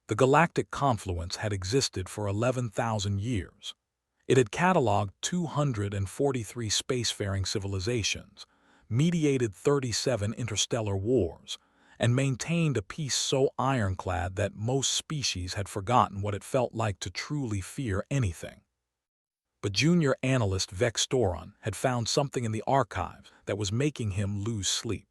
The galactic confluence had existed for 11,000 years. It had cataloged 243 spacefaring civilizations, mediated 37 interstellar wars, and maintained a peace so ironclad that most species had forgotten what it felt like to truly fear anything. But junior analyst Vextoron had found something in the archives that was making him lose sleep.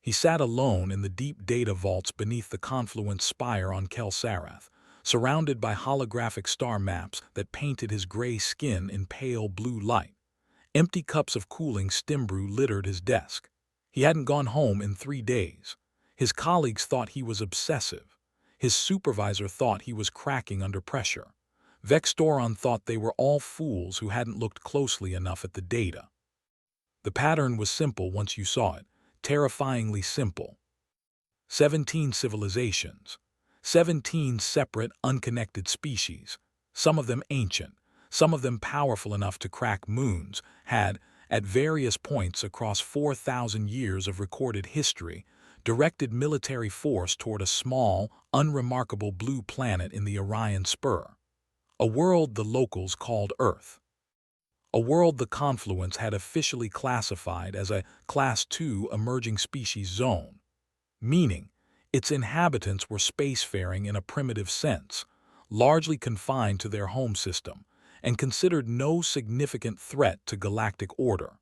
He sat alone in the deep data vaults beneath the confluence spire on Kel-Sarath, surrounded by holographic star maps that painted his gray skin in pale blue light. Empty cups of cooling stim brew littered his desk. He hadn't gone home in 3 days. His colleagues thought he was obsessive. His supervisor thought he was cracking under pressure. Vextoron thought they were all fools who hadn't looked closely enough at the data. The pattern was simple once you saw it, terrifyingly simple. 17 civilizations, 17 separate, unconnected species, some of them ancient, some of them powerful enough to crack moons, had, at various points across 4,000 years of recorded history, directed military force toward a small, unremarkable blue planet in the Orion Spur. A world the locals called Earth. A world the confluence had officially classified as a Class II emerging species zone, meaning its inhabitants were spacefaring in a primitive sense, largely confined to their home system, and considered no significant threat to galactic order.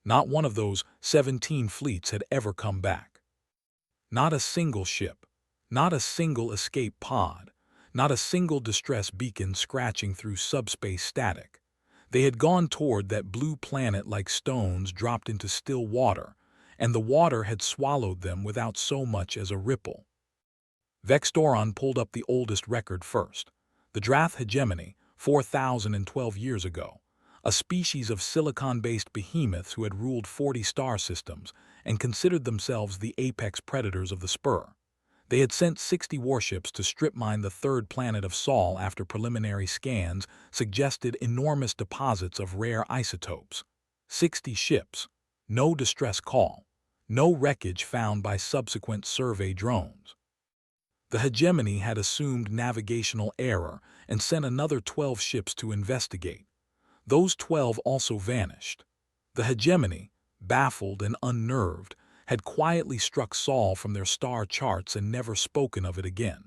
Not one of those 17 fleets had ever come back. Not a single ship, not a single escape pod, not a single distress beacon scratching through subspace static. They had gone toward that blue planet like stones dropped into still water, and the water had swallowed them without so much as a ripple. Vextoron pulled up the oldest record first, the Drath hegemony, 4,012 years ago, a species of silicon-based behemoths who had ruled 40 star systems and considered themselves the apex predators of the Spur. They had sent 60 warships to strip mine the third planet of Sol after preliminary scans suggested enormous deposits of rare isotopes. 60 ships, no distress call, no wreckage found by subsequent survey drones. The hegemony had assumed navigational error and sent another 12 ships to investigate. Those 12 also vanished. The hegemony, baffled and unnerved, had quietly struck Sol from their star charts and never spoken of it again.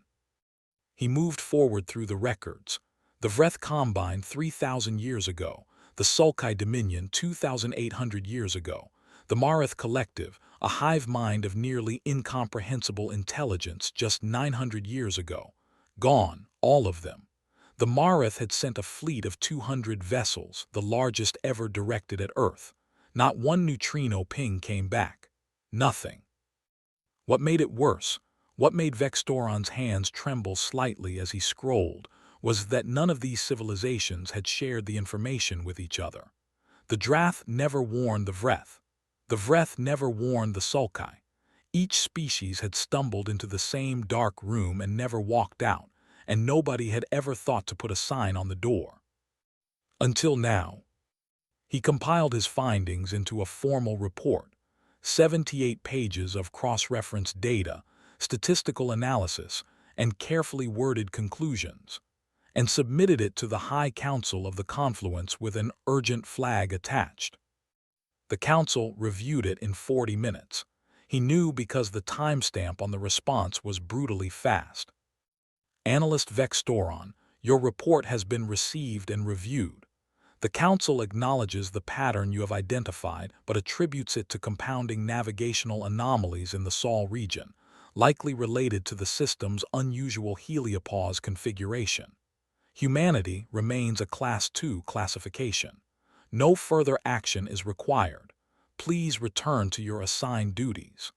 He moved forward through the records. The Vreth Combine 3,000 years ago, the Sulkai Dominion 2,800 years ago, the Marath Collective, a hive mind of nearly incomprehensible intelligence just 900 years ago. Gone, all of them. The Marath had sent a fleet of 200 vessels, the largest ever directed at Earth. Not one neutrino ping came back. Nothing. What made it worse, what made Vextoron's hands tremble slightly as he scrolled, was that none of these civilizations had shared the information with each other. The Drath never warned the Vreth. The Vreth never warned the Sulkai. Each species had stumbled into the same dark room and never walked out, and nobody had ever thought to put a sign on the door. Until now. He compiled his findings into a formal report, 78 pages of cross-referenced data, statistical analysis, and carefully worded conclusions, and submitted it to the High Council of the Confluence with an urgent flag attached. The council reviewed it in 40 minutes. He knew because the timestamp on the response was brutally fast. Analyst Vextoron, your report has been received and reviewed. The Council acknowledges the pattern you have identified but attributes it to compounding navigational anomalies in the Sol region, likely related to the system's unusual heliopause configuration. Humanity remains a Class II classification. No further action is required. Please return to your assigned duties.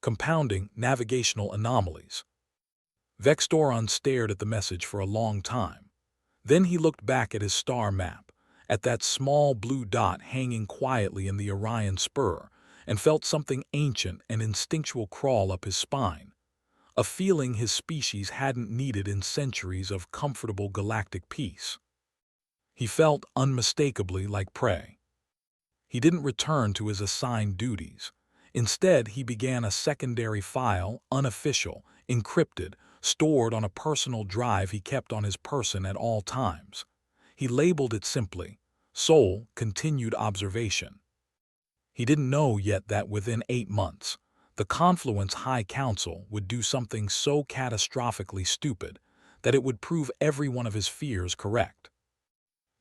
Compounding navigational anomalies. Vextoron stared at the message for a long time. Then he looked back at his star map, at that small blue dot hanging quietly in the Orion Spur, and felt something ancient and instinctual crawl up his spine, a feeling his species hadn't needed in centuries of comfortable galactic peace. He felt unmistakably like prey. He didn't return to his assigned duties. Instead, he began a secondary file, unofficial, encrypted, stored on a personal drive he kept on his person at all times. He labeled it simply, Soul Continued Observation. He didn't know yet that within 8 months, the Confluence High Council would do something so catastrophically stupid that it would prove every one of his fears correct.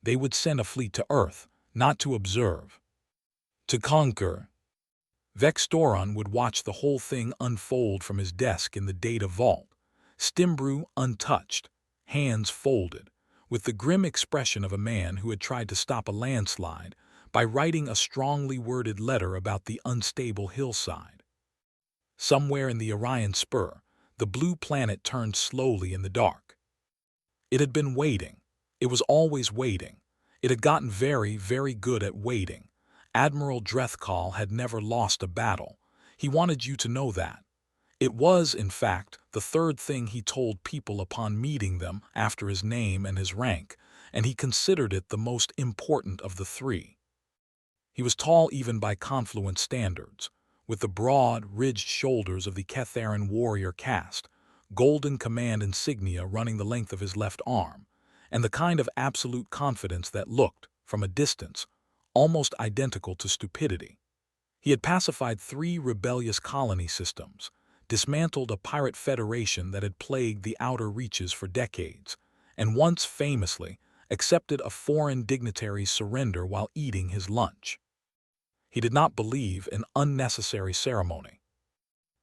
They would send a fleet to Earth, not to observe, to conquer. Vextoron would watch the whole thing unfold from his desk in the data vault, Stimbrew untouched, hands folded, with the grim expression of a man who had tried to stop a landslide by writing a strongly worded letter about the unstable hillside. Somewhere in the Orion Spur, the blue planet turned slowly in the dark. It had been waiting. It was always waiting. It had gotten very, very good at waiting. Admiral Drethkal had never lost a battle. He wanted you to know that. It was, in fact, the third thing he told people upon meeting them after his name and his rank, and he considered it the most important of the three. He was tall even by Confluent standards, with the broad, ridged shoulders of the Ketharan warrior caste, golden command insignia running the length of his left arm, and the kind of absolute confidence that looked, from a distance, almost identical to stupidity. He had pacified 3 rebellious colony systems, dismantled a pirate federation that had plagued the outer reaches for decades, and once famously accepted a foreign dignitary's surrender while eating his lunch. He did not believe in unnecessary ceremony.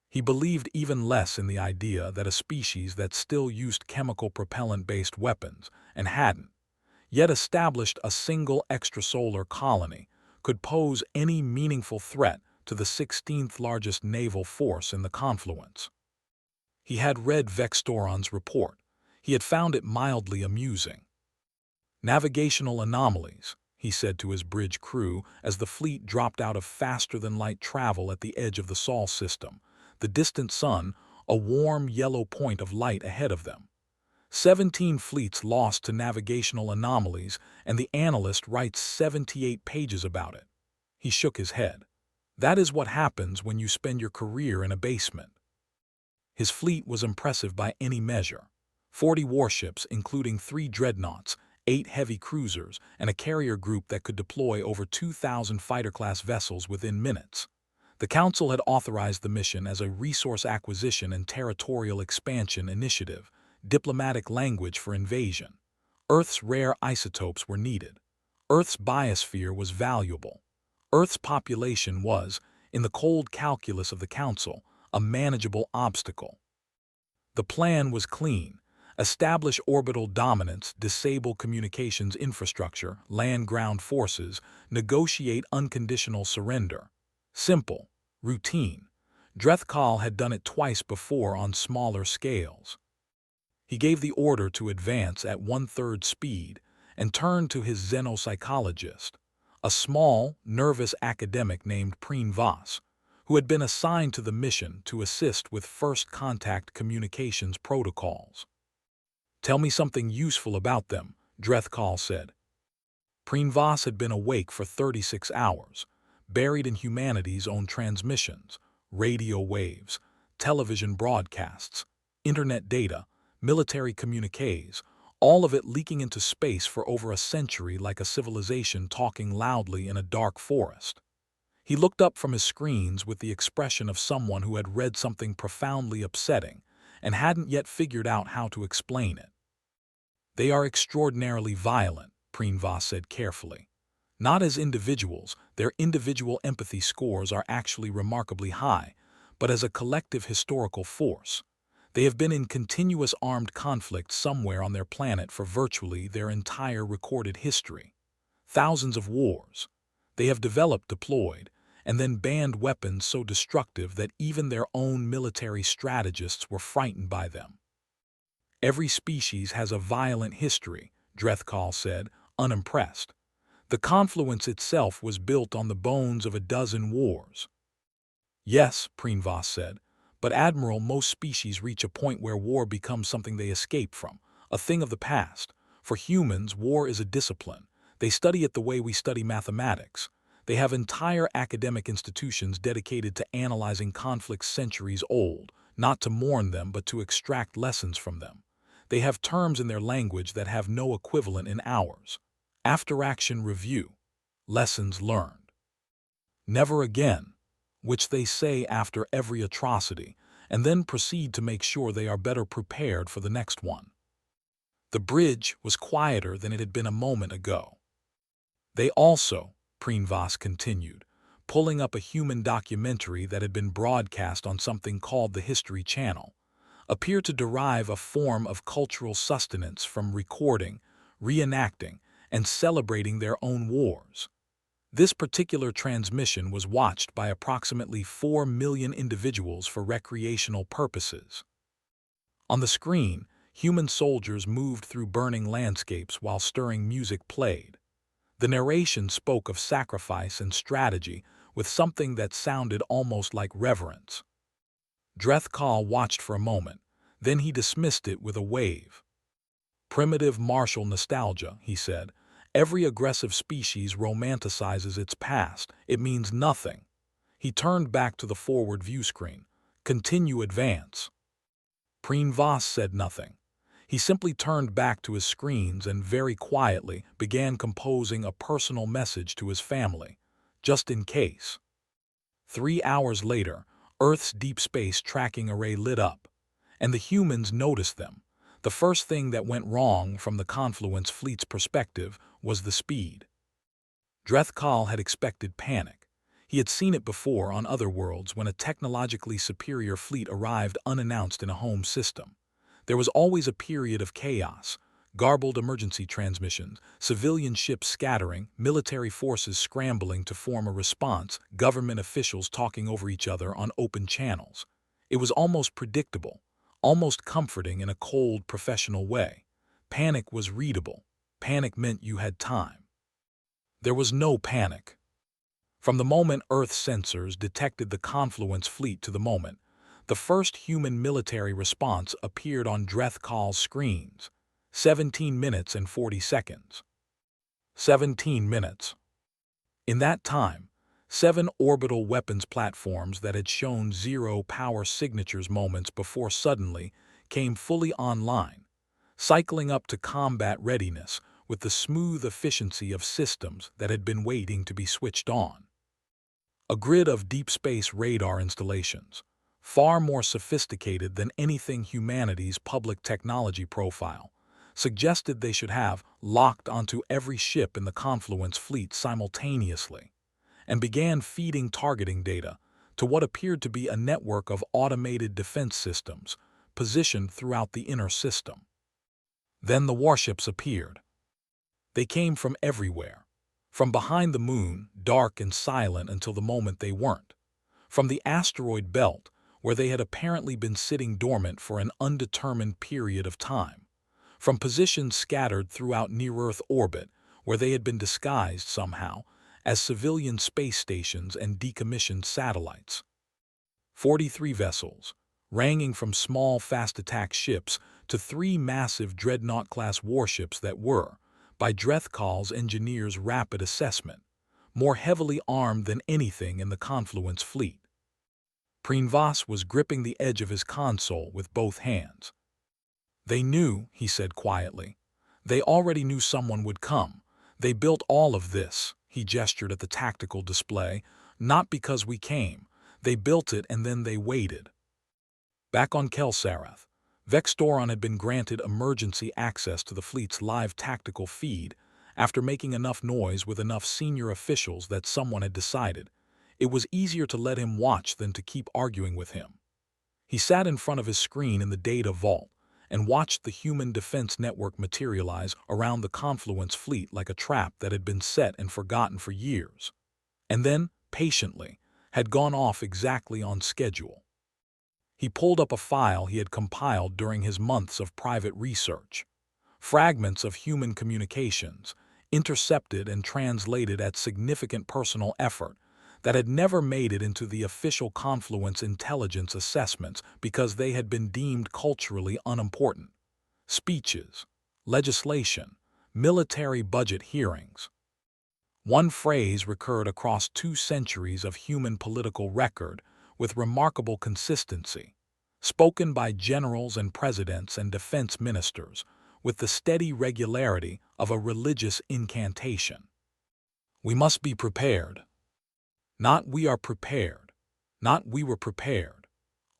He believed even less in the idea that a species that still used chemical propellant-based weapons and hadn't yet established a single extrasolar colony could pose any meaningful threat to the 16th largest naval force in the Confluence. He had read Vextoron's report. He had found it mildly amusing. Navigational anomalies, he said to his bridge crew as the fleet dropped out of faster-than-light travel at the edge of the Sol system, the distant sun, a warm yellow point of light ahead of them. 17 fleets lost to navigational anomalies, and the analyst writes 78 pages about it. He shook his head. That is what happens when you spend your career in a basement. His fleet was impressive by any measure. 40 warships, including 3 dreadnoughts, 8 heavy cruisers, and a carrier group that could deploy over 2,000 fighter-class vessels within minutes. The Council had authorized the mission as a resource acquisition and territorial expansion initiative, diplomatic language for invasion. Earth's rare isotopes were needed. Earth's biosphere was valuable. Earth's population was, in the cold calculus of the Council, a manageable obstacle. The plan was clean. Establish orbital dominance, disable communications infrastructure, land-ground forces, negotiate unconditional surrender. Simple, routine. Drethkal had done it twice before on smaller scales. He gave the order to advance at 1/3 speed and turned to his xenopsychologist, a small, nervous academic named Prinvas, who had been assigned to the mission to assist with first-contact communications protocols. "Tell me something useful about them," Drethkal said. Prinvas had been awake for 36 hours, buried in humanity's own transmissions, radio waves, television broadcasts, internet data, military communiques, all of it leaking into space for over a century like a civilization talking loudly in a dark forest. He looked up from his screens with the expression of someone who had read something profoundly upsetting and hadn't yet figured out how to explain it. "They are extraordinarily violent," Prinvas said carefully. "Not as individuals, their individual empathy scores are actually remarkably high, but as a collective historical force. They have been in continuous armed conflict somewhere on their planet for virtually their entire recorded history. Thousands of wars. They have developed, deployed, and then banned weapons so destructive that even their own military strategists were frightened by them. Every species has a violent history," Drethkal said, unimpressed. "The Confluence itself was built on the bones of a dozen wars." "Yes," Prinvas said, "but Admiral, most species reach a point where war becomes something they escape from, a thing of the past. For humans, war is a discipline. They study it the way we study mathematics. They have entire academic institutions dedicated to analyzing conflicts centuries old, not to mourn them but to extract lessons from them. They have terms in their language that have no equivalent in ours. After-action review. Lessons learned. Never again, which they say after every atrocity, and then proceed to make sure they are better prepared for the next one. The bridge was quieter than it had been a moment ago. They also, Prinvas continued, pulling up a human documentary that had been broadcast on something called the History Channel, appear to derive a form of cultural sustenance from recording, reenacting, and celebrating their own wars. This particular transmission was watched by approximately 4 million individuals for recreational purposes. On the screen, human soldiers moved through burning landscapes while stirring music played. The narration spoke of sacrifice and strategy with something that sounded almost like reverence. Drethkal watched for a moment, then he dismissed it with a wave. Primitive martial nostalgia, he said. Every aggressive species romanticizes its past. It means nothing. He turned back to the forward view screen. Continue advance. Prinvas said nothing. He simply turned back to his screens and very quietly began composing a personal message to his family, just in case. 3 hours later, Earth's deep space tracking array lit up, and the humans noticed them. The first thing that went wrong from the Confluence fleet's perspective was the speed. Drethkal had expected panic. He had seen it before on other worlds when a technologically superior fleet arrived unannounced in a home system. There was always a period of chaos, garbled emergency transmissions, civilian ships scattering, military forces scrambling to form a response, government officials talking over each other on open channels. It was almost predictable, almost comforting in a cold, professional way. Panic was readable. Panic meant you had time. There was no panic. From the moment Earth sensors detected the Confluence fleet to the moment, the first human military response appeared on Drethkal's screens. 17 minutes and 40 seconds. 17 minutes. In that time, 7 orbital weapons platforms that had shown 0 power signatures moments before suddenly came fully online, cycling up to combat readiness with the smooth efficiency of systems that had been waiting to be switched on. A grid of deep space radar installations, far more sophisticated than anything humanity's public technology profile, suggested they should have locked onto every ship in the Confluence fleet simultaneously, and began feeding targeting data to what appeared to be a network of automated defense systems positioned throughout the inner system. Then the warships appeared. They came from everywhere. From behind the moon, dark and silent until the moment they weren't. From the asteroid belt, where they had apparently been sitting dormant for an undetermined period of time. From positions scattered throughout near-Earth orbit, where they had been disguised somehow as civilian space stations and decommissioned satellites. 43 vessels, ranging from small fast-attack ships to 3 massive dreadnought-class warships that were, by Drethkal's engineers' rapid assessment, more heavily armed than anything in the Confluence fleet. Prinvas was gripping the edge of his console with both hands. They knew, he said quietly. They already knew someone would come. They built all of this, he gestured at the tactical display, not because we came. They built it and then they waited. Back on Kelsarath, Vextoron had been granted emergency access to the fleet's live tactical feed after making enough noise with enough senior officials that someone had decided it was easier to let him watch than to keep arguing with him. He sat in front of his screen in the data vault and watched the human defense network materialize around the Confluence fleet like a trap that had been set and forgotten for years, and then, patiently, had gone off exactly on schedule. He pulled up a file he had compiled during his months of private research. Fragments of human communications, intercepted and translated at significant personal effort, that had never made it into the official Confluence intelligence assessments because they had been deemed culturally unimportant. Speeches, legislation, military budget hearings. One phrase recurred across 2 centuries of human political record with remarkable consistency. spoken by generals and presidents and defense ministers, with the steady regularity of a religious incantation. We must be prepared. Not we are prepared. Not we were prepared.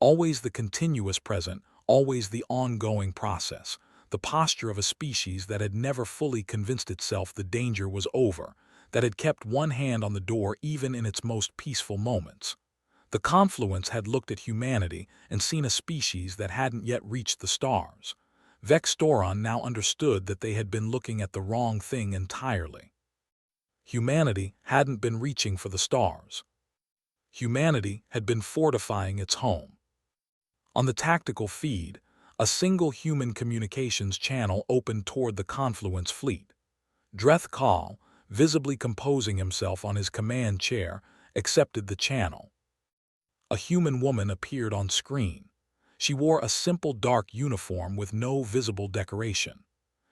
Always the continuous present, always the ongoing process, the posture of a species that had never fully convinced itself the danger was over, that had kept one hand on the door even in its most peaceful moments. The confluence had looked at humanity and seen a species that hadn't yet reached the stars. Vextoron now understood that they had been looking at the wrong thing entirely. Humanity hadn't been reaching for the stars. Humanity had been fortifying its home. On the tactical feed, a single human communications channel opened toward the confluence fleet. Dreth Kal, visibly composing himself on his command chair, accepted the channel. A human woman appeared on screen. She wore a simple dark uniform with no visible decoration.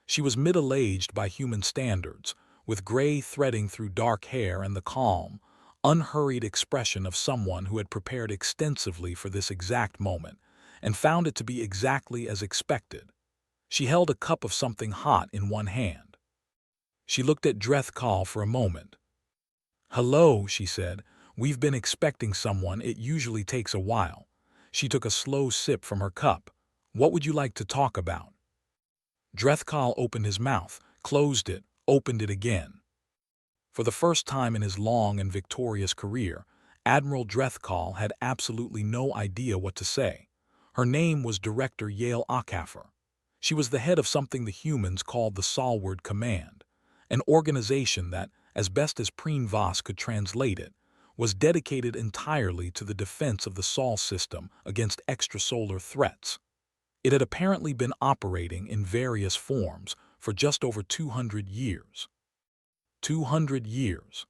She was middle-aged by human standards, with gray threading through dark hair and the calm, unhurried expression of someone who had prepared extensively for this exact moment and found it to be exactly as expected. She held a cup of something hot in one hand. She looked at Dreth Kal for a moment. "Hello," she said. "We've been expecting someone. It usually takes a while." She took a slow sip from her cup. "What would you like to talk about?" Dreth Kal opened his mouth, closed it, opened it again. For the first time in his long and victorious career, Admiral Dreth Kal had absolutely no idea what to say. Her name was Director Yale Akaffer. She was the head of something the humans called the Solward Command, an organization that, as best as Preen Voss could translate it, was dedicated entirely to the defense of the Sol system against extrasolar threats. It had apparently been operating in various forms for just over 200 years. 200 years.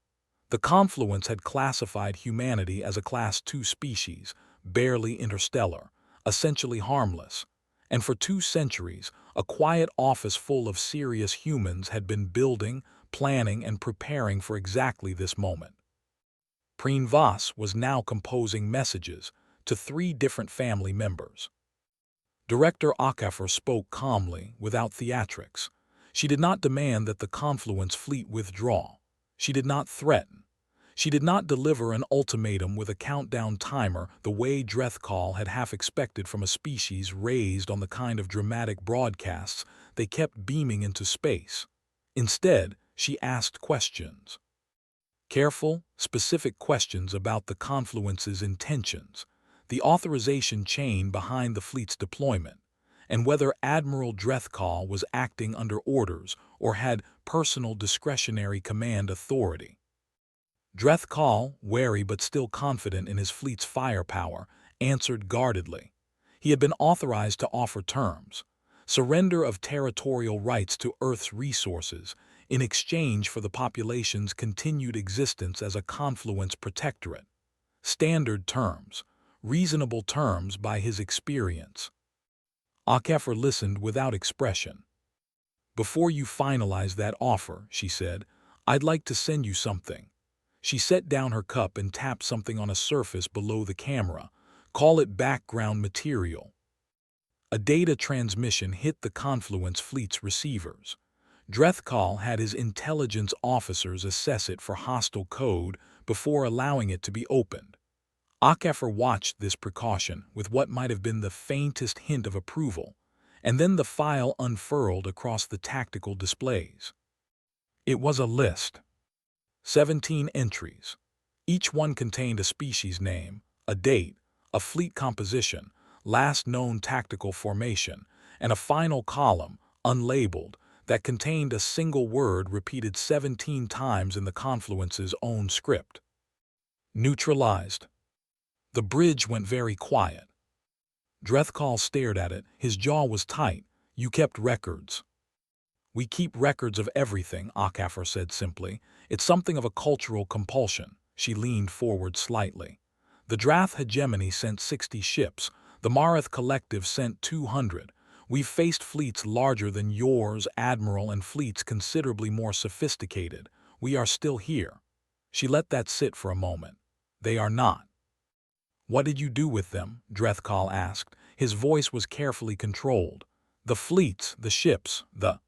The confluence had classified humanity as a Class II species, barely interstellar, essentially harmless, and for 2 centuries, a quiet office full of serious humans had been building, planning, and preparing for exactly this moment. Preen Voss was now composing messages to 3 different family members. Director Akaffer spoke calmly, without theatrics. She did not demand that the confluence fleet withdraw. She did not threaten. She did not deliver an ultimatum with a countdown timer the way Dreth Kal had half expected from a species raised on the kind of dramatic broadcasts they kept beaming into space. Instead, she asked questions. Careful, specific questions about the confluence's intentions, the authorization chain behind the fleet's deployment, and whether Admiral Dreth Kal was acting under orders or had personal discretionary command authority. Dreth Kal, wary but still confident in his fleet's firepower, answered guardedly. He had been authorized to offer terms: surrender of territorial rights to Earth's resources in exchange for the population's continued existence as a confluence protectorate. Standard terms, reasonable terms by his experience. Akaffer listened without expression. "Before you finalize that offer," she said, "I'd like to send you something." She set down her cup and tapped something on a surface below the camera. "Call it background material." A data transmission hit the confluence fleet's receivers. Dreth Kal had his intelligence officers assess it for hostile code before allowing it to be opened. Akaffer watched this precaution with what might have been the faintest hint of approval, and then the file unfurled across the tactical displays. It was a list. 17 entries. Each one contained a species name, a date, a fleet composition, last known tactical formation, and a final column, unlabeled, that contained a single word repeated 17 times in the confluence's own script. Neutralized. The bridge went very quiet. Dreth Kal stared at it. His jaw was tight. "You kept records." "We keep records of everything," Akaffer said simply. "It's something of a cultural compulsion." She leaned forward slightly. "The Drath hegemony sent 60 ships. The Marath Collective sent 200. We've faced fleets larger than yours, Admiral, and fleets considerably more sophisticated. We are still here." She let that sit for a moment. "They are not." "What did you do with them?" Dreth Kal asked, His voice was carefully controlled. The fleets, the ships, the...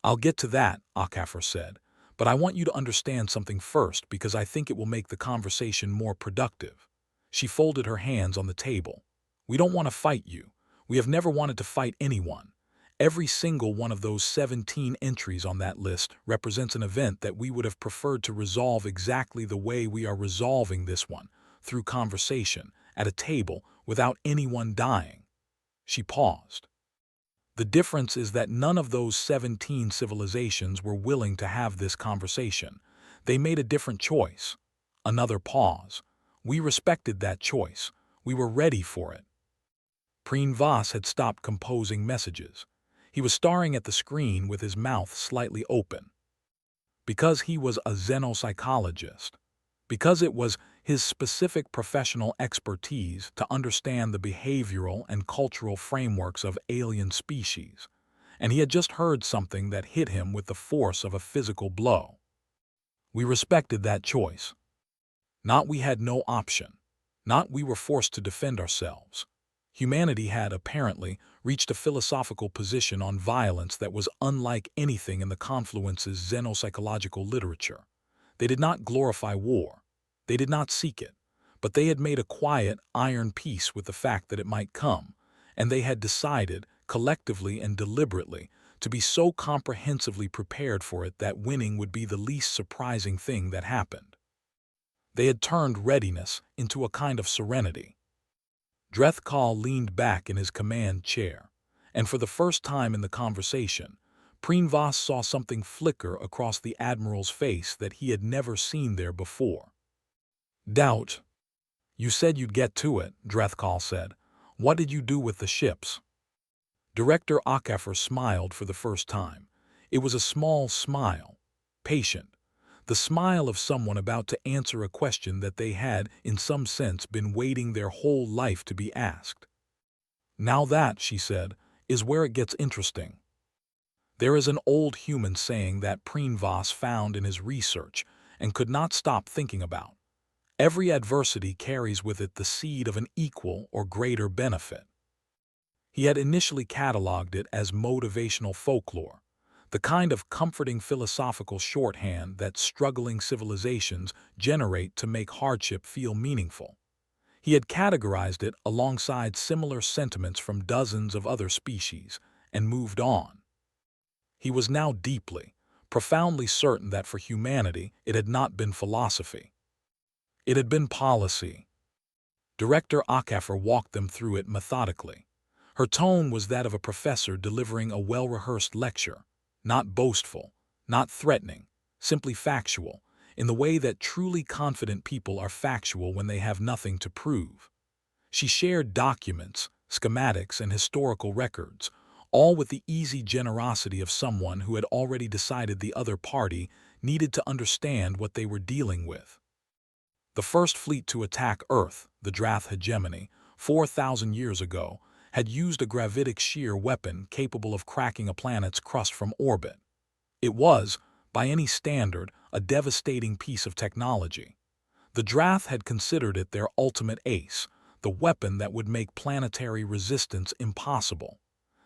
I'll get to that, Akafor said, but I want you to understand something first because I think it will make the conversation more productive. She folded her hands on the table. We don't want to fight you. We have never wanted to fight anyone. Every single one of those 17 entries on that list represents an event that we would have preferred to resolve exactly the way we are resolving this one, through conversation, at a table, without anyone dying. She paused. The difference is that none of those 17 civilizations were willing to have this conversation. They made a different choice. Another pause. We respected that choice. We were ready for it. Preen Voss had stopped composing messages. He was staring at the screen with his mouth slightly open. Because he was a xenopsychologist, because it was his specific professional expertise to understand the behavioral and cultural frameworks of alien species, and he had just heard something that hit him with the force of a physical blow. We respected that choice. Not we had no option. Not we were forced to defend ourselves. Humanity had, apparently, reached a philosophical position on violence that was unlike anything in the Confluence's xenopsychological literature. They did not glorify war. They did not seek it. But they had made a quiet, iron peace with the fact that it might come, and they had decided, collectively and deliberately, to be so comprehensively prepared for it that winning would be the least surprising thing that happened. They had turned readiness into a kind of serenity. Drethkal leaned back in his command chair, and for the first time in the conversation, Preen Voss saw something flicker across the Admiral's face that he had never seen there before. Doubt. You said you'd get to it, Drethkal said. What did you do with the ships? Director Akafor smiled for the first time. It was a small smile, patient, the smile of someone about to answer a question that they had, in some sense, been waiting their whole life to be asked. Now that, she said, is where it gets interesting. There is an old human saying that Preen Voss found in his research and could not stop thinking about. Every adversity carries with it the seed of an equal or greater benefit. He had initially cataloged it as motivational folklore, the kind of comforting philosophical shorthand that struggling civilizations generate to make hardship feel meaningful. He had categorized it alongside similar sentiments from dozens of other species and moved on. He was now deeply, profoundly certain that for humanity it had not been philosophy. It had been policy. Director Akafor walked them through it methodically. Her tone was that of a professor delivering a well-rehearsed lecture, not boastful, not threatening, simply factual, in the way that truly confident people are factual when they have nothing to prove. She shared documents, schematics, and historical records, all with the easy generosity of someone who had already decided the other party needed to understand what they were dealing with. The first fleet to attack Earth, the Drath hegemony, 4,000 years ago, had used a gravitic shear weapon capable of cracking a planet's crust from orbit. It was, by any standard, a devastating piece of technology. The Drath had considered it their ultimate ace, the weapon that would make planetary resistance impossible.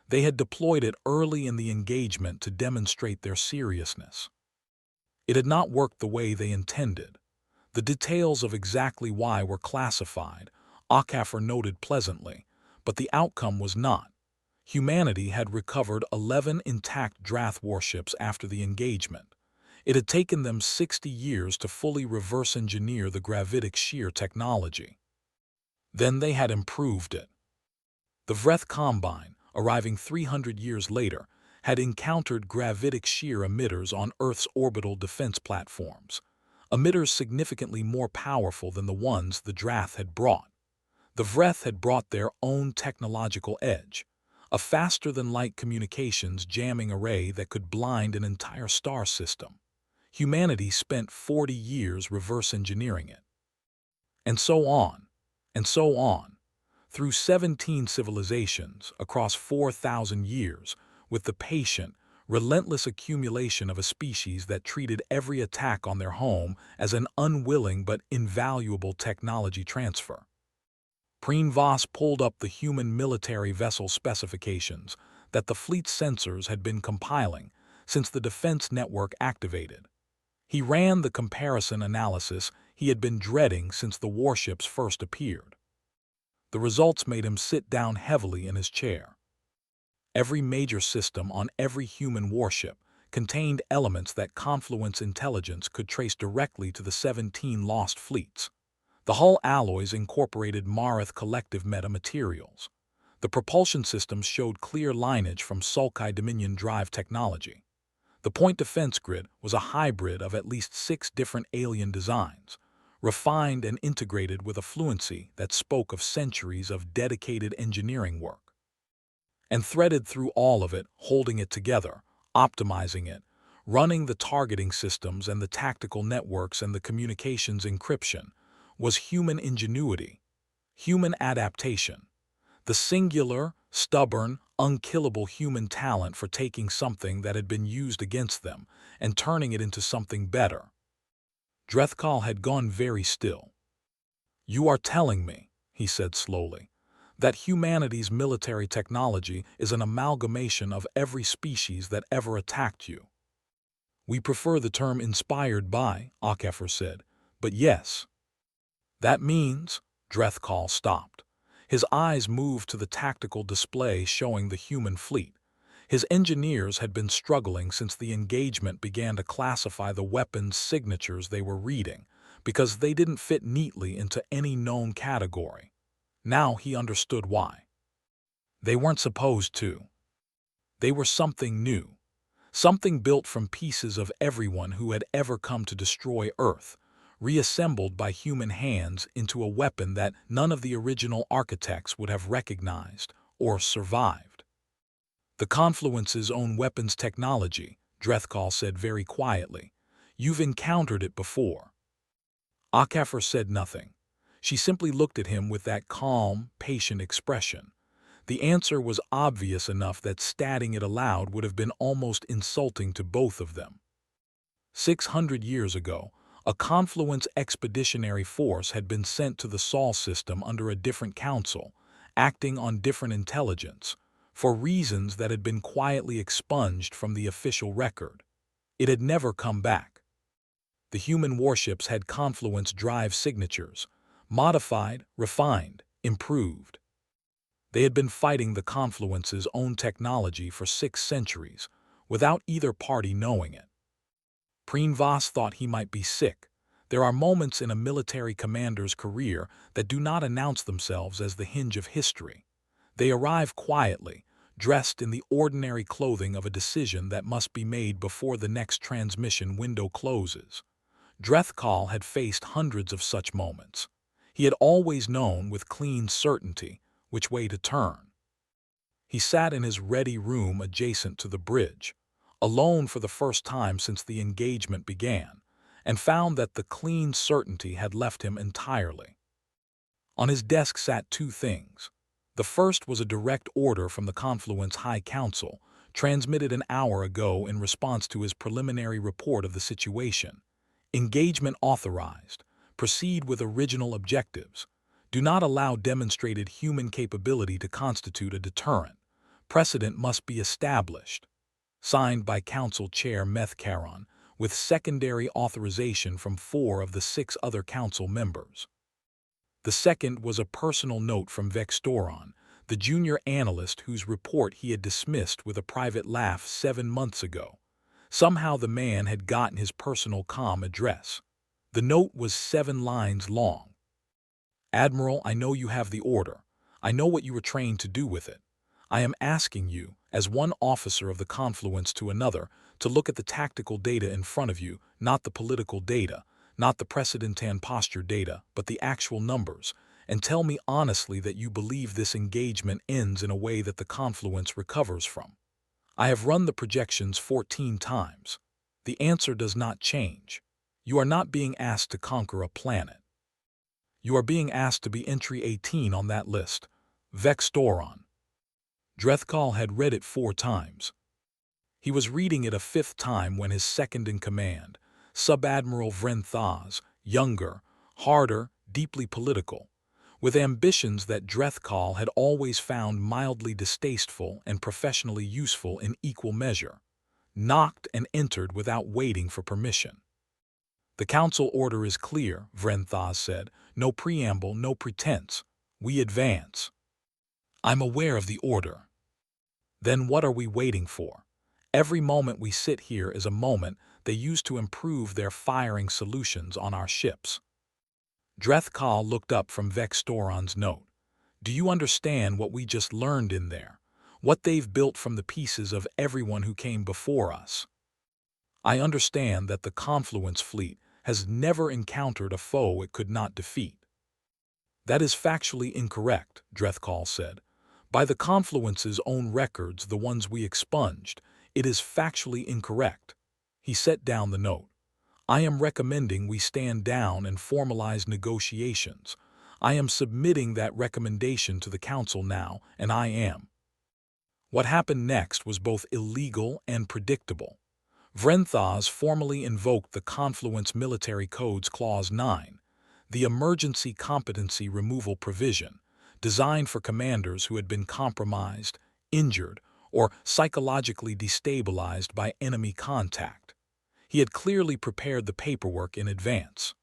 They had deployed it early in the engagement to demonstrate their seriousness. It had not worked the way they intended. The details of exactly why were classified, Akafor noted pleasantly, but the outcome was not. Humanity had recovered 11 intact Drath warships after the engagement. It had taken them 60 years to fully reverse-engineer the gravitic shear technology. Then they had improved it. The Vreth Combine, arriving 300 years later, had encountered gravitic shear emitters on Earth's orbital defense platforms, emitters significantly more powerful than the ones the Drath had brought. The Vreth had brought their own technological edge, a faster-than-light communications jamming array that could blind an entire star system. Humanity spent 40 years reverse-engineering it. And so on, and so on, through 17 civilizations across 4,000 years, with the patient, relentless accumulation of a species that treated every attack on their home as an unwilling but invaluable technology transfer. Voss pulled up the human military vessel specifications that the fleet's sensors had been compiling since the defense network activated. He ran the comparison analysis he had been dreading since the warships first appeared. The results made him sit down heavily in his chair. Every major system on every human warship contained elements that Confluence intelligence could trace directly to the 17 lost fleets. The hull alloys incorporated Marath collective metamaterials. The propulsion systems showed clear lineage from Sulkai Dominion drive technology. The point defense grid was a hybrid of at least 6 different alien designs, refined and integrated with a fluency that spoke of centuries of dedicated engineering work. And threaded through all of it, holding it together, optimizing it, running the targeting systems and the tactical networks and the communications encryption, was human ingenuity, human adaptation, the singular, stubborn, unkillable human talent for taking something that had been used against them and turning it into something better. Drethkal had gone very still. "You are telling me," he said slowly, "that humanity's military technology is an amalgamation of every species that ever attacked you." "We prefer the term inspired by," Akefer said, "but yes." "That means—" Drethkal stopped. His eyes moved to the tactical display showing the human fleet. His engineers had been struggling since the engagement began to classify the weapons' signatures they were reading, because they didn't fit neatly into any known category. Now he understood why. They weren't supposed to. They were something new. Something built from pieces of everyone who had ever come to destroy Earth, reassembled by human hands into a weapon that none of the original architects would have recognized or survived. "The Confluence's own weapons technology," Drethkal said very quietly. "You've encountered it before." Akefer said nothing. She simply looked at him with that calm, patient expression. The answer was obvious enough that stating it aloud would have been almost insulting to both of them. 600 years ago, a Confluence expeditionary force had been sent to the Sol system under a different council, acting on different intelligence, for reasons that had been quietly expunged from the official record. It had never come back. The human warships had Confluence drive signatures, modified, refined, improved. They had been fighting the Confluence's own technology for 6 centuries, without either party knowing it. Voss thought he might be sick. There are moments in a military commander's career that do not announce themselves as the hinge of history. They arrive quietly, dressed in the ordinary clothing of a decision that must be made before the next transmission window closes. Drethkal had faced hundreds of such moments. He had always known with clean certainty which way to turn. He sat in his ready room adjacent to the bridge, alone for the first time since the engagement began, and found that the clean certainty had left him entirely. On his desk sat 2 things. The first was a direct order from the Confluence High Council, transmitted an hour ago in response to his preliminary report of the situation. Engagement authorized. Proceed with original objectives. Do not allow demonstrated human capability to constitute a deterrent. Precedent must be established. Signed by Council Chair Meth Caron, with secondary authorization from 4 of the 6 other council members. The second was a personal note from Vextoron, the junior analyst whose report he had dismissed with a private laugh 7 months ago. Somehow the man had gotten his personal comm address. The note was 7 lines long. "Admiral, I know you have the order. I know what you were trained to do with it. I am asking you, as one officer of the Confluence to another, to look at the tactical data in front of you, not the political data, not the precedentan posture data, but the actual numbers, and tell me honestly that you believe this engagement ends in a way that the Confluence recovers from. I have run the projections 14 times. The answer does not change. You are not being asked to conquer a planet. You are being asked to be entry 18 on that list. Vextoron." Drethkal had read it 4 times. He was reading it a 5th time when his second-in-command, Sub-Admiral Vrenthaz, younger, harder, deeply political, with ambitions that Drethkal had always found mildly distasteful and professionally useful in equal measure, knocked and entered without waiting for permission. "The council order is clear," Vrenthas said. "No preamble, no pretense. We advance." "I'm aware of the order." "Then what are we waiting for? Every moment we sit here is a moment they use to improve their firing solutions on our ships." Drethkal looked up from Vextoron's note. "Do you understand what we just learned in there? What they've built from the pieces of everyone who came before us?" "I understand that the Confluence fleet has never encountered a foe it could not defeat." "That is factually incorrect," Drethkal said. "By the Confluence's own records, the ones we expunged, it is factually incorrect." He set down the note. "I am recommending we stand down and formalize negotiations. I am submitting that recommendation to the Council now, and I am." What happened next was both illegal and predictable. Vrenthas formally invoked the Confluence Military Code's Clause 9, the emergency competency removal provision, designed for commanders who had been compromised, injured, or psychologically destabilized by enemy contact. He had clearly prepared the paperwork in advance.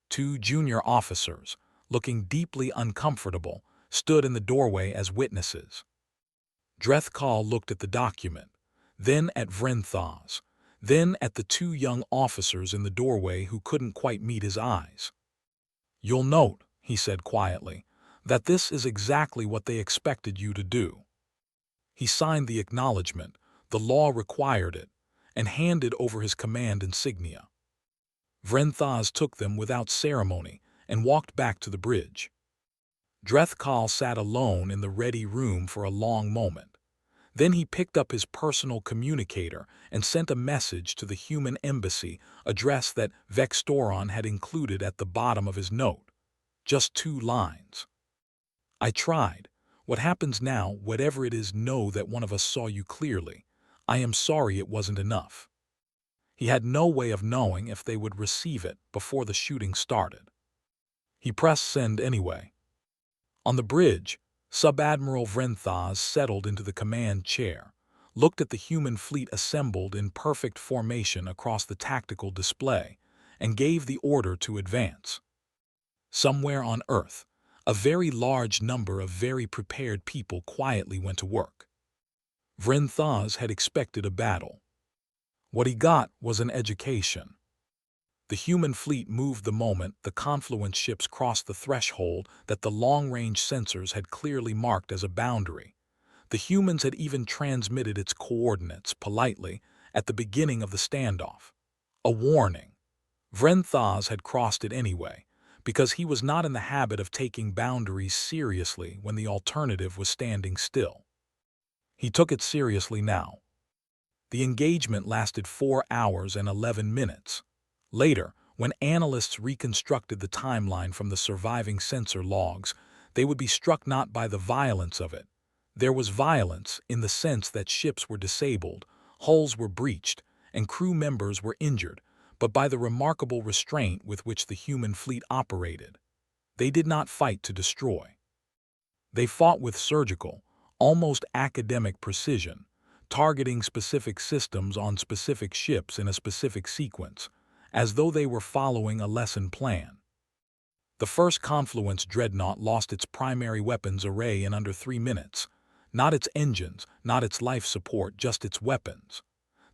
Two junior officers, looking deeply uncomfortable, stood in the doorway as witnesses. Drethkal looked at the document, then at Vrenthas, then at the two young officers in the doorway who couldn't quite meet his eyes. "You'll note," he said quietly, "that this is exactly what they expected you to do." He signed the acknowledgement, the law required it, and handed over his command insignia. Vrenthas took them without ceremony and walked back to the bridge. Drethkal sat alone in the ready room for a long moment. Then he picked up his personal communicator and sent a message to the human embassy address that Vextoron had included at the bottom of his note. Just 2 lines. "I tried. What happens now, whatever it is, know that one of us saw you clearly. I am sorry it wasn't enough." He had no way of knowing if they would receive it before the shooting started. He pressed send anyway. On the bridge, Sub-Admiral Vrenthas settled into the command chair, looked at the human fleet assembled in perfect formation across the tactical display, and gave the order to advance. Somewhere on Earth, a very large number of very prepared people quietly went to work. Vrenthas had expected a battle. What he got was an education. The human fleet moved the moment the Confluence ships crossed the threshold that the long-range sensors had clearly marked as a boundary. The humans had even transmitted its coordinates politely at the beginning of the standoff. A warning. Vrenthas had crossed it anyway, because he was not in the habit of taking boundaries seriously when the alternative was standing still. He took it seriously now. The engagement lasted 4 hours and 11 minutes. Later, when analysts reconstructed the timeline from the surviving sensor logs, they would be struck not by the violence of it. There was violence in the sense that ships were disabled, hulls were breached, and crew members were injured, but by the remarkable restraint with which the human fleet operated. They did not fight to destroy. They fought with surgical, almost academic precision, targeting specific systems on specific ships in a specific sequence, as though they were following a lesson plan. The first Confluence dreadnought lost its primary weapons array in under 3 minutes. Not its engines, not its life support, just its weapons.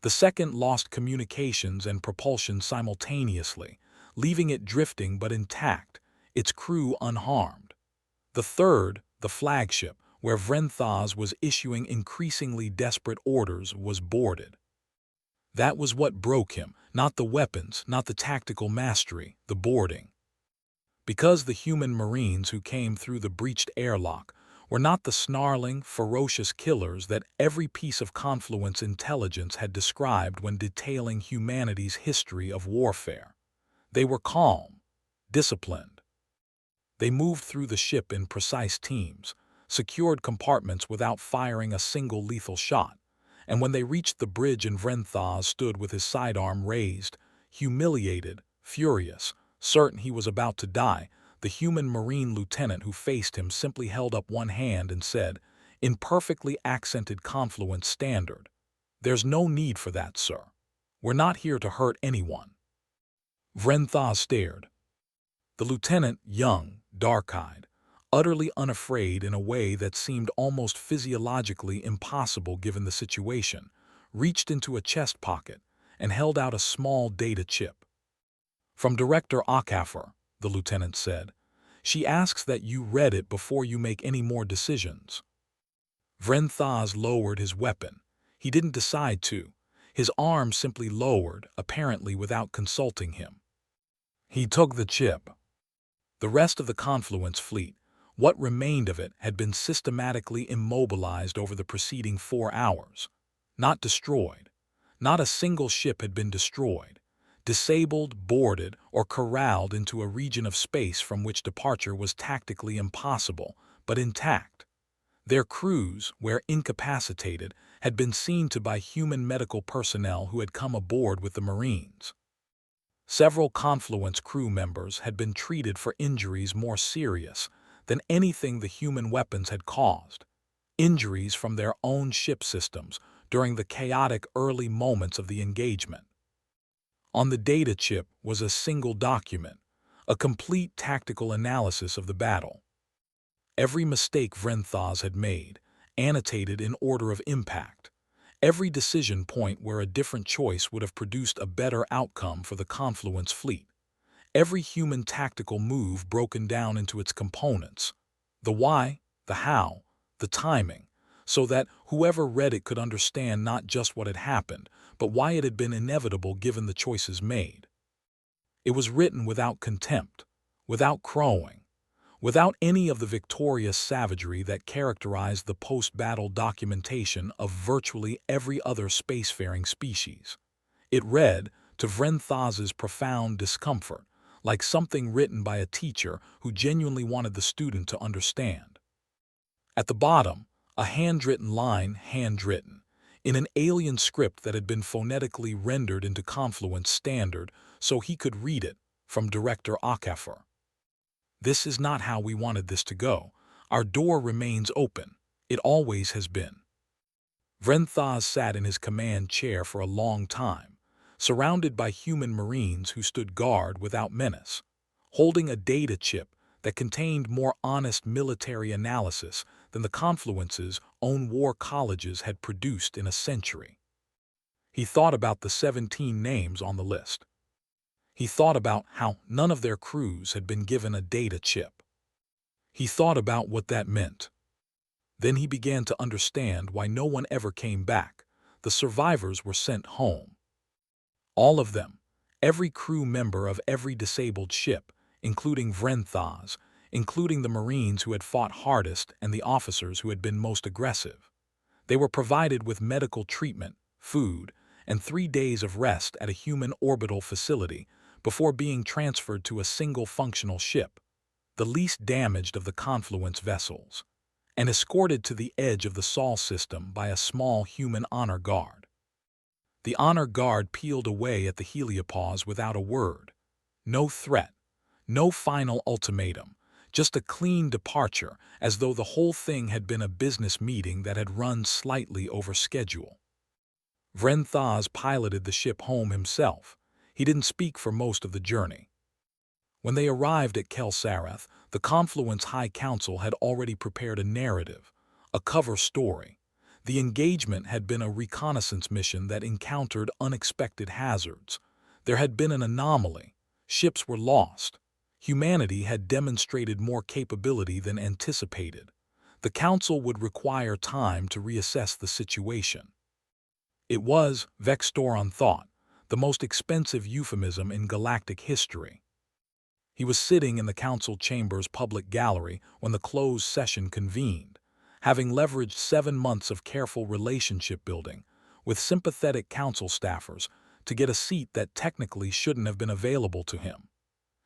The second lost communications and propulsion simultaneously, leaving it drifting but intact, its crew unharmed. The third, the flagship, where Vrenthas was issuing increasingly desperate orders, was boarded. That was what broke him, not the weapons, not the tactical mastery, the boarding. Because the human Marines who came through the breached airlock were not the snarling, ferocious killers that every piece of Confluence intelligence had described when detailing humanity's history of warfare. They were calm, disciplined. They moved through the ship in precise teams, secured compartments without firing a single lethal shot, and when they reached the bridge and Vrenthas stood with his sidearm raised, humiliated, furious, certain he was about to die, The human Marine lieutenant who faced him simply held up one hand and said, in perfectly accented confluent standard, "There's no need for that, sir. We're not here to hurt anyone." Vrenthas stared. The lieutenant, young, dark-eyed, utterly unafraid in a way that seemed almost physiologically impossible given the situation, reached into a chest pocket and held out a small data chip. "From Director Okafor," the lieutenant said. "She asks that you read it before you make any more decisions." Vrenthas lowered his weapon. He didn't decide to. His arm simply lowered, apparently without consulting him. He took the chip. The rest of the Confluence fleet, what remained of it, had been systematically immobilized over the preceding 4 hours. Not destroyed. Not a single ship had been destroyed, disabled, boarded, or corralled into a region of space from which departure was tactically impossible, but intact. Their crews, where incapacitated, had been seen to by human medical personnel who had come aboard with the Marines. Several Confluence crew members had been treated for injuries more serious than anything the human weapons had caused, injuries from their own ship systems during the chaotic early moments of the engagement. On the data chip was a single document, a complete tactical analysis of the battle. Every mistake Vrenthas had made, annotated in order of impact. Every decision point where a different choice would have produced a better outcome for the Confluence fleet. Every human tactical move broken down into its components. The why, the how, the timing, so that whoever read it could understand not just what had happened, but why it had been inevitable given the choices made. It was written without contempt, without crowing, without any of the victorious savagery that characterized the post-battle documentation of virtually every other spacefaring species. It read, to Vrenthas's profound discomfort, like something written by a teacher who genuinely wanted the student to understand. At the bottom, a handwritten line, handwritten, in an alien script that had been phonetically rendered into Confluence standard so he could read it, from Director Okafor. "This is not how we wanted this to go. Our door remains open. It always has been." Vrenthas sat in his command chair for a long time, surrounded by human Marines who stood guard without menace, holding a data chip that contained more honest military analysis than the Confluence's own war colleges had produced in a century. He thought about the 17 names on the list. He thought about how none of their crews had been given a data chip. He thought about what that meant. Then he began to understand why no one ever came back. The survivors were sent home. All of them, every crew member of every disabled ship, including Vrenthas, including the Marines who had fought hardest and the officers who had been most aggressive. They were provided with medical treatment, food, and 3 days of rest at a human orbital facility before being transferred to a single functional ship, the least damaged of the Confluence vessels, and escorted to the edge of the Sol system by a small human honor guard. The honor guard peeled away at the heliopause without a word. No threat, no final ultimatum, just a clean departure as though the whole thing had been a business meeting that had run slightly over schedule. Vrenthas piloted the ship home himself. He didn't speak for most of the journey. When they arrived at Kelsarath, the Confluence High Council had already prepared a narrative, a cover story. The engagement had been a reconnaissance mission that encountered unexpected hazards. There had been an anomaly. Ships were lost. Humanity had demonstrated more capability than anticipated. The Council would require time to reassess the situation. It was, Vextoron thought, the most expensive euphemism in galactic history. He was sitting in the council chamber's public gallery when the closed session convened, having leveraged 7 months of careful relationship building with sympathetic council staffers to get a seat that technically shouldn't have been available to him.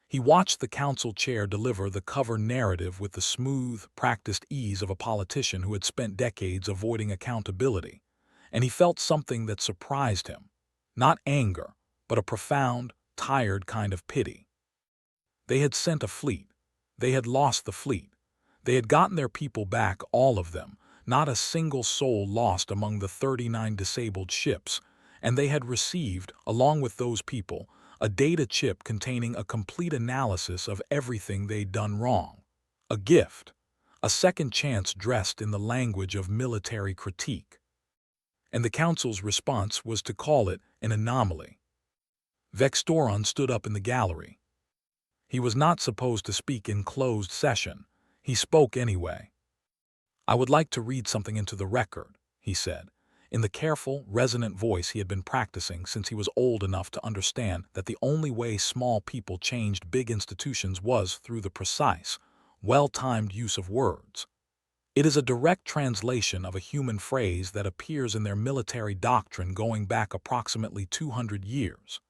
He watched the council chair deliver the cover narrative with the smooth, practiced ease of a politician who had spent decades avoiding accountability, and he felt something that surprised him. Not anger, but a profound, tired kind of pity. They had sent a fleet. They had lost the fleet. They had gotten their people back, all of them, not a single soul lost among the 39 disabled ships, and they had received, along with those people, a data chip containing a complete analysis of everything they'd done wrong. A gift. A second chance dressed in the language of military critique. And the Council's response was to call it an anomaly. Vextoron stood up in the gallery. He was not supposed to speak in closed session. He spoke anyway. "I would like to read something into the record," he said, in the careful, resonant voice he had been practicing since he was old enough to understand that the only way small people changed big institutions was through the precise, well-timed use of words. It is a direct translation of a human phrase that appears in their military doctrine going back approximately 200 years.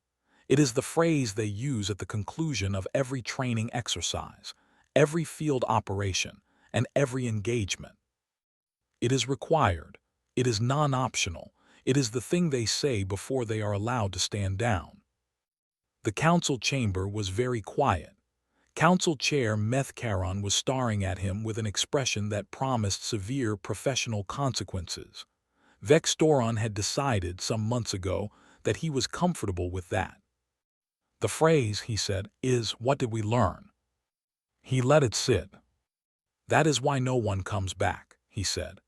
It is the phrase they use at the conclusion of every training exercise, every field operation, and every engagement. It is required. It is non-optional. It is the thing they say before they are allowed to stand down. The council chamber was very quiet. Council Chair Methcaron was staring at him with an expression that promised severe professional consequences. Vextoron had decided some months ago that he was comfortable with that. "The phrase," he said, "is, what did we learn?" He let it sit. "That is why no one comes back," he said.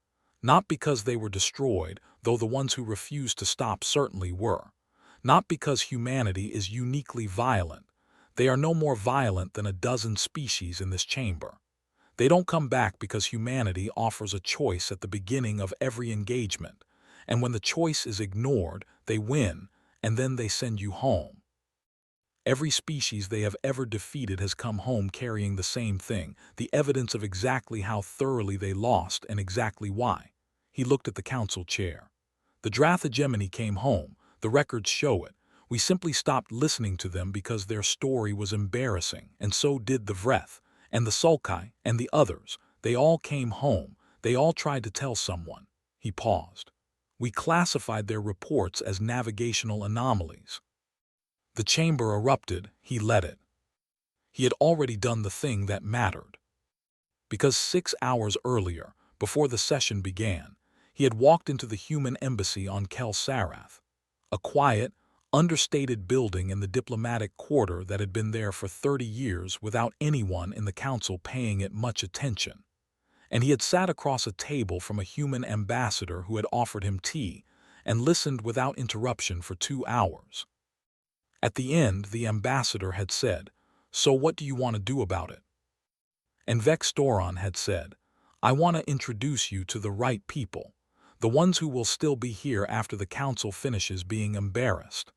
"Not because they were destroyed, though the ones who refused to stop certainly were. Not because humanity is uniquely violent. They are no more violent than a dozen species in this chamber. They don't come back because humanity offers a choice at the beginning of every engagement, and when the choice is ignored, they win, and then they send you home. Every species they have ever defeated has come home carrying the same thing, the evidence of exactly how thoroughly they lost and exactly why." He looked at the council chair. "The Drathegemini came home. The records show it. We simply stopped listening to them because their story was embarrassing, and so did the Vreth, and the Sulkai, and the others. They all came home. They all tried to tell someone." He paused. "We classified their reports as navigational anomalies." The chamber erupted. He let it. He had already done the thing that mattered. Because 6 hours earlier, before the session began, he had walked into the human embassy on Kel Sarath, a quiet, understated building in the diplomatic quarter that had been there for 30 years without anyone in the council paying it much attention. And he had sat across a table from a human ambassador who had offered him tea and listened without interruption for 2 hours. At the end, the ambassador had said, "So what do you want to do about it?" And Vextoron had said, "I want to introduce you to the right people, the ones who will still be here after the council finishes being embarrassed."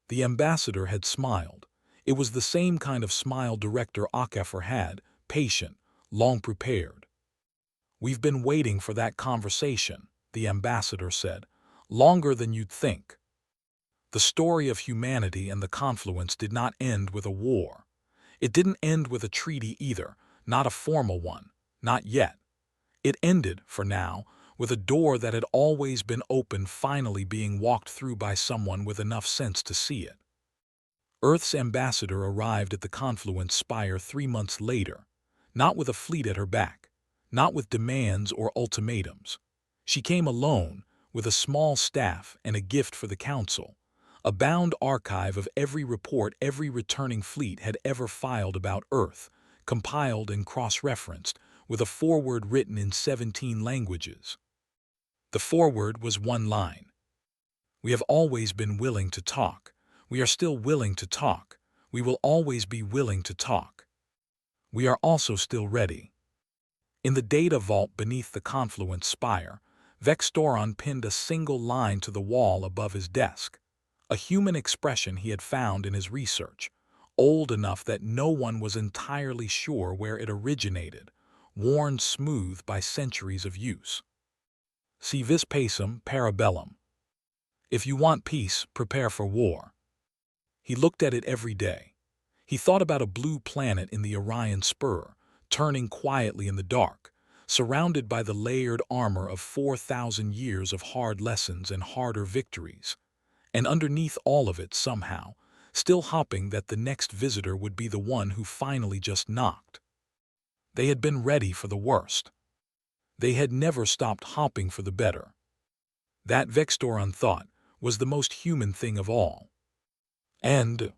The ambassador had smiled. It was the same kind of smile Director Akafer had, patient, long prepared. "We've been waiting for that conversation," the ambassador said, "longer than you'd think. The story of humanity and the confluence did not end with a war. It didn't end with a treaty either, not a formal one, not yet. It ended, for now, with a door that had always been open finally being walked through by someone with enough sense to see it. Earth's ambassador arrived at the confluence spire 3 months later, not with a fleet at her back, not with demands or ultimatums. She came alone, with a small staff and a gift for the council. A bound archive of every report every returning fleet had ever filed about Earth, compiled and cross-referenced, with a foreword written in 17 languages. The foreword was one line. "We have always been willing to talk. We are still willing to talk. We will always be willing to talk. We are also still ready." In the data vault beneath the confluence spire, Vextoron pinned a single line to the wall above his desk. A human expression he had found in his research, old enough that no one was entirely sure where it originated, worn smooth by centuries of use. "Si vis pacem, parabellum. If you want peace, prepare for war." He looked at it every day. He thought about a blue planet in the Orion Spur, turning quietly in the dark, surrounded by the layered armor of 4,000 years of hard lessons and harder victories. And underneath all of it, somehow, still hoping that the next visitor would be the one who finally just knocked. They had been ready for the worst. They had never stopped hoping for the better. That Vextoron thought was the most human thing of all. And